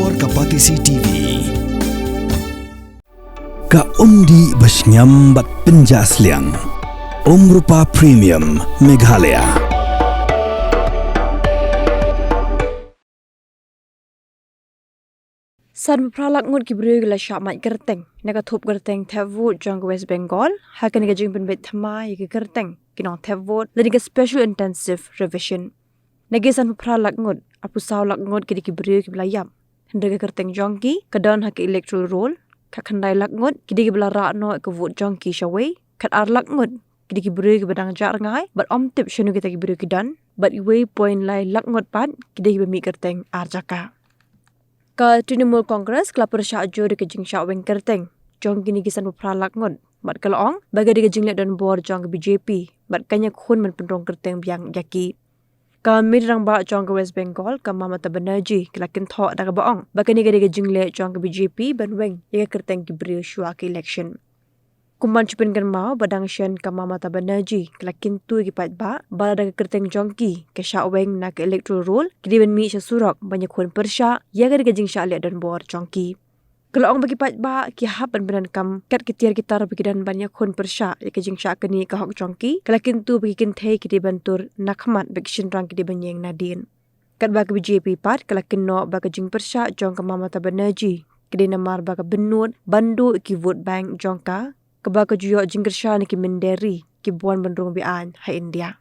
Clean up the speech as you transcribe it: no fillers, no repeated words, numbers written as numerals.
Bor Kapatisi TV. Ka undi basnyam bat penjasliang. Rupa Premium Meghalaya. San pralak ngut kibru gila Shah Mait Kyrteng. Naga thup Kyrteng thep vote jong West Bengal. Haka naga jing penbet thama yike Kyrteng. Kinong thep vote. Laniga special intensive revision. Naga san pralak ngut. Apu saulak ngut kidi kibru kibla yam. Hendaga Kyrteng jongki. Kadon haka electoral roll. Kakandai lak ngut. Kidi kibla ra no ke vote jongki shaway. Kat ar lak ngut. Kidi kibru kibadang jar ngai. But tip shenu kita kibru kidan. But iwe point lai lak ngut pat. Kidi kibami Kyrteng ar jaka. Ka Trinamool Congress kelapar Shah jo de kejing Shah weng Kyrteng. Jong kini kisan pralak ngut. Mat kalong baga de kejing lek don bor jong ke BJP. Mat kanya khun men pendrong Kyrteng biang yaki. Ka midrang ba jong ke West Bengal ka Mamata Banerjee kelakin thok daga baong. Baga ni de kejing lek jong ke BJP ban weng ya Kyrteng ki bri shua ke election. Kumban chupen kan mau badang shen ka Mamata Banerjee kelakin tu ki pat ba bala daga Kyrteng jongki ke Shah weng na ke electoral roll kidi ben mi sha surak banyak khun persha ya ga kejing Shah lek don bor jongki. Kalau bagi pat ba ki hap ban benan kam kat kitiar kitar bagi dan banyak khun persha ya kejing Shah kini ka hok jongki kelakin tu bagi kin thei kidi bantur nakmat bagi shin rang kidi banyeng nadin. Kat ba ke BJP pat kelakin no ba kejing persha jong ka Mamata Banerjee kidi namar ba ka benut bandu ki vote bank jongka Kebaka juyok jingkersha ni ki menderi ki buan bendrung bian hai India.